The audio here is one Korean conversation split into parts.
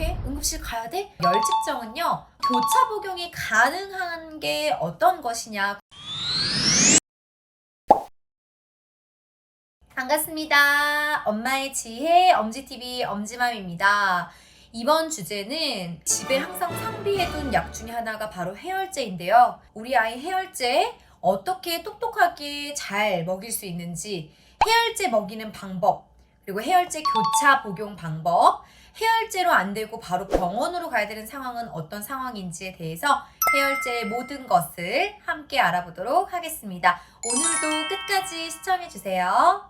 어떻게 응급실 가야 돼? 열 측정은요, 교차 복용이 가능한 게 어떤 것이냐. 반갑습니다. 엄마의 지혜 엄지TV 엄지맘입니다. 이번 주제는 집에 항상 상비해둔 약 중에 하나가 바로 해열제인데요. 우리 아이 해열제 어떻게 똑똑하게 잘 먹일 수 있는지, 해열제 먹이는 방법, 그리고 해열제 교차 복용 방법, 해열제로 안 되고 바로 병원으로 가야 되는 상황은 어떤 상황인지에 대해서 해열제의 모든 것을 함께 알아보도록 하겠습니다. 오늘도 끝까지 시청해주세요.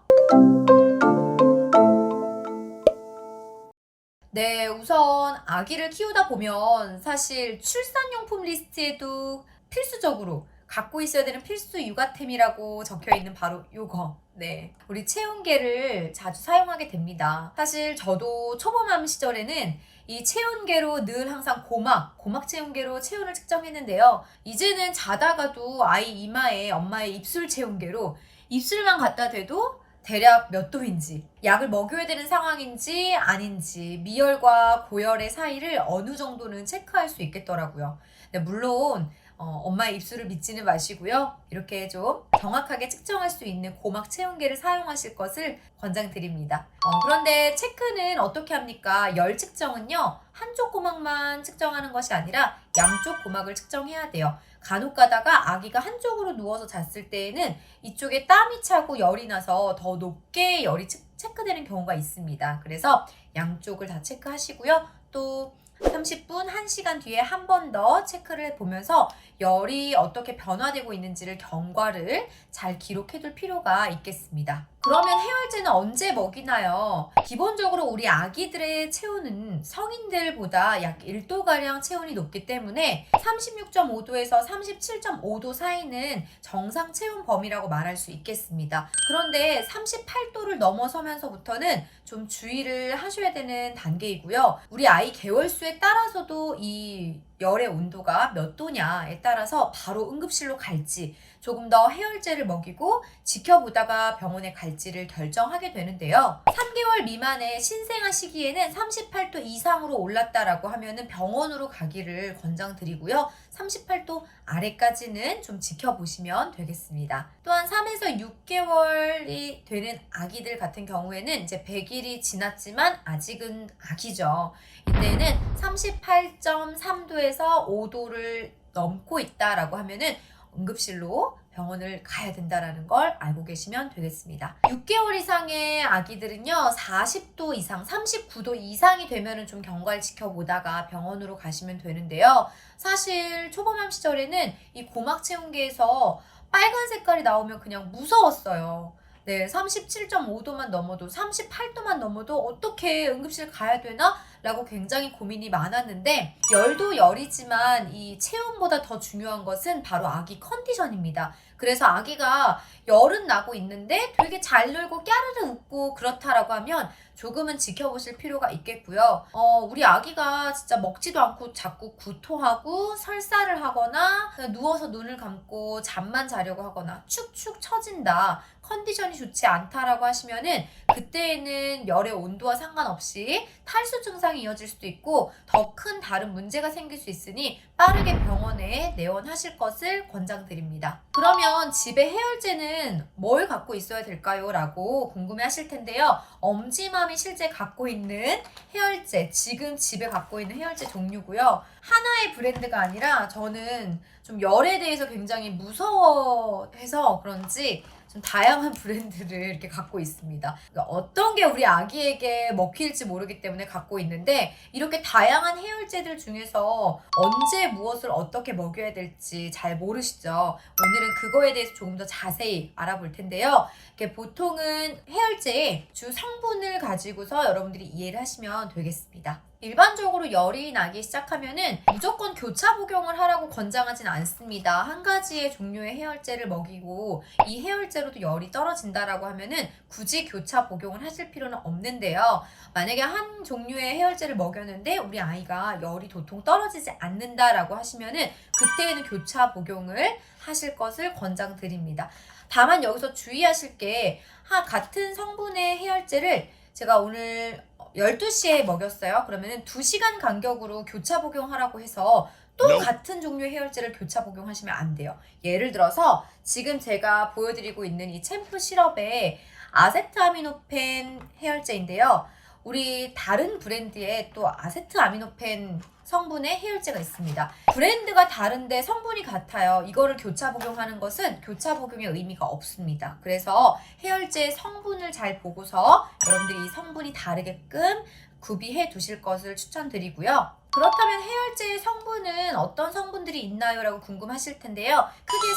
네, 우선 아기를 키우다 보면 사실 출산용품 리스트에도 필수적으로 갖고 있어야 되는 필수 육아템이라고 적혀 있는 바로 요거. 네. 우리 체온계를 자주 사용하게 됩니다. 사실 저도 초보맘 시절에는 이 체온계로 늘 항상 고막 체온계로 체온을 측정했는데요. 이제는 자다가도 아이 이마에 엄마의 입술 체온계로 입술만 갖다 대도 대략 몇 도인지, 약을 먹여야 되는 상황인지 아닌지, 미열과 고열의 사이를 어느 정도는 체크할 수 있겠더라고요. 네, 물론 엄마의 입술을 믿지는 마시고요. 이렇게 좀 정확하게 측정할 수 있는 고막 체온계를 사용하실 것을 권장드립니다. 그런데 체크는 어떻게 합니까? 열 측정은요, 한쪽 고막만 측정하는 것이 아니라 양쪽 고막을 측정해야 돼요. 간혹 가다가 아기가 한쪽으로 누워서 잤을 때에는 이쪽에 땀이 차고 열이 나서 더 높게 열이 체크되는 경우가 있습니다. 그래서 양쪽을 다 체크하시고요. 또 30분, 1시간 뒤에 한 번 더 체크를 해보면서 열이 어떻게 변화되고 있는지를 경과를 잘 기록해둘 필요가 있겠습니다. 그러면 해열제는 언제 먹이나요? 기본적으로 우리 아기들의 체온은 성인들보다 약 1도가량 체온이 높기 때문에 36.5도에서 37.5도 사이는 정상 체온 범위라고 말할 수 있겠습니다. 그런데 38도를 넘어서면서부터는 좀 주의를 하셔야 되는 단계이고요. 우리 아이 개월수에 따라서도 이 열의 온도가 몇 도냐에 따라서 바로 응급실로 갈지, 조금 더 해열제를 먹이고 지켜보다가 병원에 갈지를 결정하게 되는데요. 3개월 미만의 신생아 시기에는 38도 이상으로 올랐다라고 하면은 병원으로 가기를 권장드리고요. 38도 아래까지는 좀 지켜보시면 되겠습니다. 또한 3에서 6개월이 되는 아기들 같은 경우에는 이제 100일이 지났지만 아직은 아기죠. 이때는 38.3도에서 5도를 넘고 있다라고 하면은 응급실로 병원을 가야 된다라는 걸 알고 계시면 되겠습니다. 6개월 이상의 아기들은요, 40도 이상, 39도 이상이 되면은 좀 경과를 지켜보다가 병원으로 가시면 되는데요. 사실 초보맘 시절에는 이 고막 체온계에서 빨간 색깔이 나오면 그냥 무서웠어요. 네, 37.5도만 넘어도, 38도만 넘어도 어떻게 응급실 가야 되나? 라고 굉장히 고민이 많았는데, 열도 열이지만 이 체온보다 더 중요한 것은 바로 아기 컨디션입니다. 그래서 아기가 열은 나고 있는데 되게 잘 놀고 깨르르 웃고 그렇다라고 하면 조금은 지켜보실 필요가 있겠고요. 우리 아기가 진짜 먹지도 않고 자꾸 구토하고 설사를 하거나 누워서 눈을 감고 잠만 자려고 하거나 축축 처진다, 컨디션이 좋지 않다라고 하시면은 그때에는 열의 온도와 상관없이 탈수 증상이 이어질 수도 있고 더 큰 다른 문제가 생길 수 있으니 빠르게 병원에 내원하실 것을 권장드립니다. 그러면 집에 해열제는 뭘 갖고 있어야 될까요? 라고 궁금해 하실 텐데요. 엄지맘이 실제 갖고 있는 해열제, 지금 집에 갖고 있는 해열제 종류고요. 하나의 브랜드가 아니라 저는 좀 열에 대해서 굉장히 무서워해서 그런지 좀 다양한 브랜드를 이렇게 갖고 있습니다. 그러니까 어떤 게 우리 아기에게 먹힐지 모르기 때문에 갖고 있는데, 이렇게 다양한 해열제들 중에서 언제 무엇을 어떻게 먹여야 될지 잘 모르시죠? 오늘은 그거에 대해서 조금 더 자세히 알아볼 텐데요. 이렇게 보통은 해열제의 주 성분을 가지고서 여러분들이 이해를 하시면 되겠습니다. 일반적으로 열이 나기 시작하면은 무조건 교차 복용을 하라고 권장하진 않습니다. 한 가지의 종류의 해열제를 먹이고 이 해열제로도 열이 떨어진다라고 하면은 굳이 교차 복용을 하실 필요는 없는데요. 만약에 한 종류의 해열제를 먹였는데 우리 아이가 열이 도통 떨어지지 않는다라고 하시면은 그때에는 교차 복용을 하실 것을 권장드립니다. 다만 여기서 주의하실 게 같은 성분의 해열제를 제가 오늘 12시에 먹였어요. 그러면은 2시간 간격으로 교차 복용하라고 해서 또 같은 종류의 해열제를 교차 복용하시면 안 돼요. 예를 들어서 지금 제가 보여드리고 있는 이 챔프 시럽에 아세트아미노펜 해열제인데요. 우리 다른 브랜드에 또 아세트아미노펜 성분의 해열제가 있습니다. 브랜드가 다른데 성분이 같아요. 이거를 교차 복용하는 것은 교차 복용의 의미가 없습니다. 그래서 해열제의 성분을 잘 보고서 여러분들이 이 성분이 다르게끔 구비해 두실 것을 추천드리고요. 그렇다면 해열제의 성분은 어떤 성분들이 있나요? 라고 궁금하실 텐데요. 크게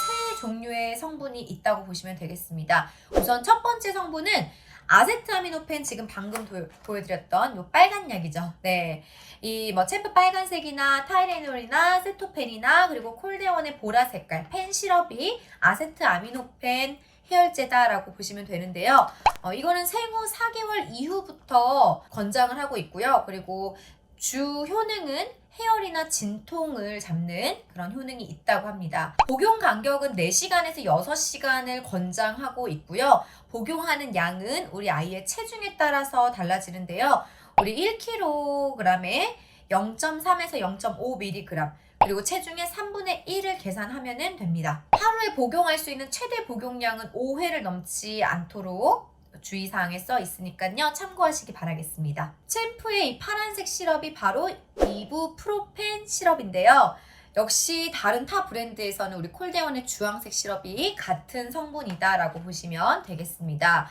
3종류의 성분이 있다고 보시면 되겠습니다. 우선 첫 번째 성분은 아세트아미노펜, 지금 방금 보여드렸던 요 빨간 약이죠. 네. 이 챔프 빨간색이나 타이레놀이나 세토펜이나 그리고 콜데원의 보라 색깔 펜 시럽이 아세트아미노펜 해열제다라고 보시면 되는데요. 이거는 생후 4개월 이후부터 권장을 하고 있고요. 그리고 주 효능은 해열이나 진통을 잡는 그런 효능이 있다고 합니다. 복용 간격은 4시간에서 6시간을 권장하고 있고요. 복용하는 양은 우리 아이의 체중에 따라서 달라지는데요. 우리 1kg에 0.3에서 0.5mg, 그리고 체중의 3분의 1을 계산하면 됩니다. 하루에 복용할 수 있는 최대 복용량은 5회를 넘지 않도록 주의사항에 써 있으니까요. 참고하시기 바라겠습니다. 챔프의 이 파란색 시럽이 바로 이부프로펜 시럽인데요. 역시 다른 타 브랜드에서는 우리 콜데원의 주황색 시럽이 같은 성분이다라고 보시면 되겠습니다.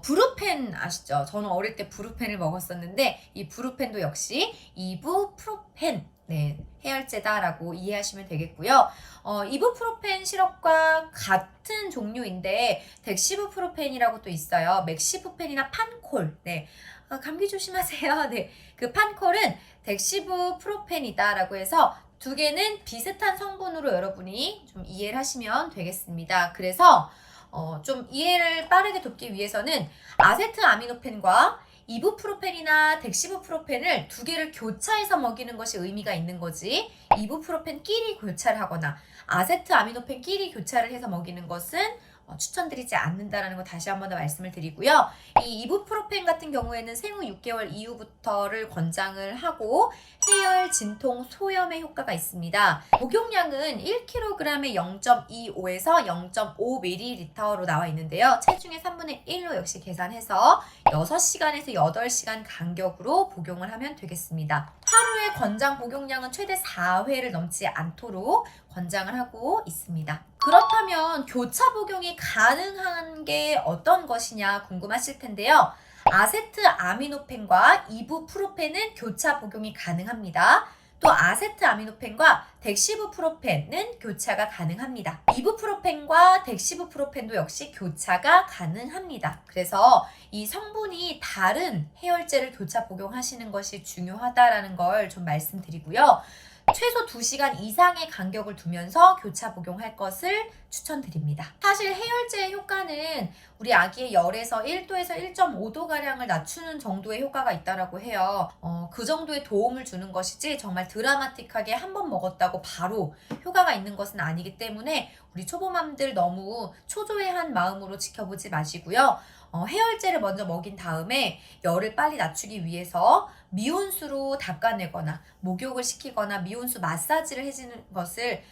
브루펜 아시죠? 저는 어릴 때 브루펜을 먹었었는데 이 브루펜도 역시 이부프로펜 해열제다라고 이해하시면 되겠고요. 이부프로펜 시럽과 같은 종류인데 덱시부프로펜이라고 또 있어요. 맥시부펜이나 판콜. 감기 조심하세요. 그 판콜은 덱시부프로펜이다라고 해서 두 개는 비슷한 성분으로 여러분이 좀 이해를 하시면 되겠습니다. 그래서 좀 이해를 빠르게 돕기 위해서는 아세트아미노펜과 이부프로펜이나 덱시부프로펜을 두 개를 교차해서 먹이는 것이 의미가 있는 거지, 이부프로펜끼리 교차를 하거나 아세트아미노펜끼리 교차를 해서 먹이는 것은 추천드리지 않는다라는 거 다시 한 번 더 말씀을 드리고요. 이 이부프로펜 같은 경우에는 생후 6개월 이후부터를 권장을 하고 해열, 진통, 소염에 효과가 있습니다. 복용량은 1kg에 0.25에서 0.5ml로 나와 있는데요. 체중의 3분의 1로 역시 계산해서 6시간에서 8시간 간격으로 복용을 하면 되겠습니다. 하루의 권장 복용량은 최대 4회를 넘지 않도록 권장을 하고 있습니다. 그렇다면 교차 복용이 가능한 게 어떤 것이냐 궁금하실 텐데요. 아세트아미노펜과 이부프로펜은 교차 복용이 가능합니다. 또 아세트아미노펜과 덱시부프로펜은 교차가 가능합니다. 이부프로펜과 덱시부프로펜도 역시 교차가 가능합니다. 그래서 이 성분이 다른 해열제를 교차 복용하시는 것이 중요하다라는 걸 좀 말씀드리고요. 최소 2시간 이상의 간격을 두면서 교차 복용할 것을 추천드립니다. 사실 해열제의 효과는 우리 아기의 열에서 1도에서 1.5도가량을 낮추는 정도의 효과가 있다고 해요. 그 정도의 도움을 주는 것이지 정말 드라마틱하게 한 번 먹었다고 바로 효과가 있는 것은 아니기 때문에 우리 초보맘들 너무 초조해한 마음으로 지켜보지 마시고요. 해열제를 먼저 먹인 다음에 열을 빨리 낮추기 위해서 미온수로 닦아내거나 목욕을 시키거나 미온수 마사지를 해주는 것을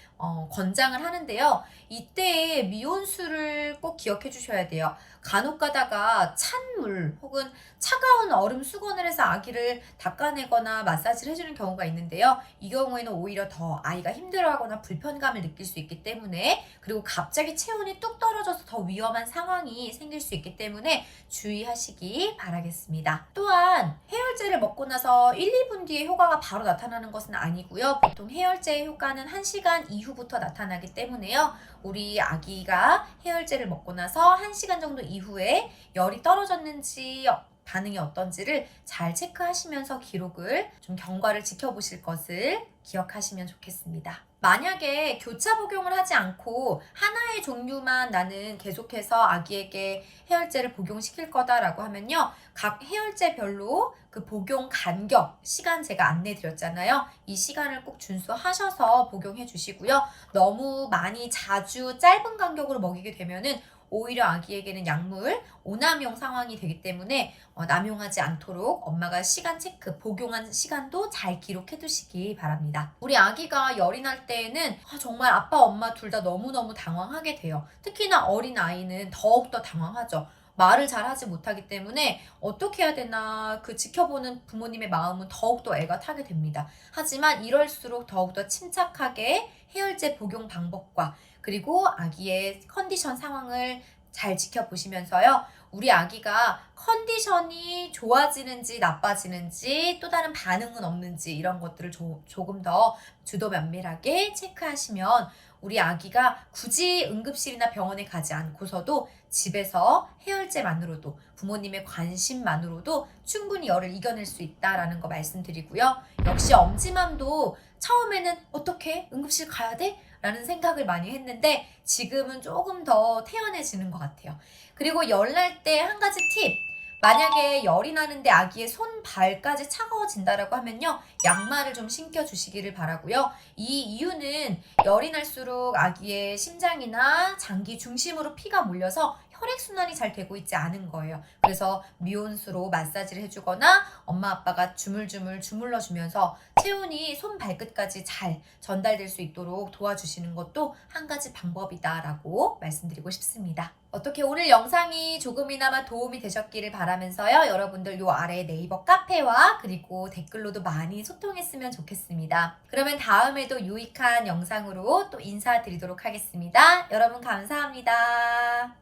권장을 하는데요. 이때에 미온수를 꼭 기억해 주셔야 돼요. 간혹 가다가 찬물 혹은 차가운 얼음 수건을 해서 아기를 닦아내거나 마사지를 해주는 경우가 있는데요. 이 경우에는 오히려 더 아이가 힘들어하거나 불편감을 느낄 수 있기 때문에, 그리고 갑자기 체온이 뚝 떨어져서 더 위험한 상황이 생길 수 있기 때문에 주의하시기 바라겠습니다. 또한 해열제를 먹고 나서 1, 2분 뒤에 효과가 바로 나타나는 것은 아니고요. 보통 해열제의 효과는 1시간 이후부터 나타나기 때문에요. 우리 아기가 해열제를 먹고 나서 1시간 정도 이후에 열이 떨어졌는지 반응이 어떤지를 잘 체크하시면서 기록을 좀 경과를 지켜보실 것을 기억하시면 좋겠습니다. 만약에 교차 복용을 하지 않고 하나의 종류만 나는 계속해서 아기에게 해열제를 복용시킬 거다라고 하면요. 각 해열제별로 그 복용 간격, 시간 제가 안내 드렸잖아요. 이 시간을 꼭 준수하셔서 복용해 주시고요. 너무 많이 자주 짧은 간격으로 먹이게 되면은 오히려 아기에게는 약물 오남용 상황이 되기 때문에 남용하지 않도록 엄마가 시간 체크, 복용한 시간도 잘 기록해 두시기 바랍니다. 우리 아기가 열이 날 때에는 정말 아빠, 엄마 둘 다 너무너무 당황하게 돼요. 특히나 어린 아이는 더욱더 당황하죠. 말을 잘 하지 못하기 때문에 어떻게 해야 되나 그 지켜보는 부모님의 마음은 더욱더 애가 타게 됩니다. 하지만 이럴수록 더욱더 침착하게 해열제 복용 방법과 그리고 아기의 컨디션 상황을 잘 지켜보시면서요. 우리 아기가 컨디션이 좋아지는지 나빠지는지 또 다른 반응은 없는지 이런 것들을 조금 더 주도 면밀하게 체크하시면 우리 아기가 굳이 응급실이나 병원에 가지 않고서도 집에서 해열제만으로도 부모님의 관심만으로도 충분히 열을 이겨낼 수 있다라는 거 말씀드리고요. 역시 엄지맘도 처음에는 어떻게 응급실 가야 돼? 라는 생각을 많이 했는데 지금은 조금 더 태연해지는 것 같아요. 그리고 열 날 때 한 가지 팁. 만약에 열이 나는데 아기의 손, 발까지 차가워진다라고 하면요. 양말을 좀 신겨주시기를 바라고요. 이 이유는 열이 날수록 아기의 심장이나 장기 중심으로 피가 몰려서 혈액순환이 잘 되고 있지 않은 거예요. 그래서 미온수로 마사지를 해주거나 엄마 아빠가 주물주물 주물러주면서 체온이 손 발끝까지 잘 전달될 수 있도록 도와주시는 것도 한 가지 방법이다라고 말씀드리고 싶습니다. 어떻게 오늘 영상이 조금이나마 도움이 되셨기를 바라면서요. 여러분들 요 아래 네이버 카페와 그리고 댓글로도 많이 소통했으면 좋겠습니다. 그러면 다음에도 유익한 영상으로 또 인사드리도록 하겠습니다. 여러분 감사합니다.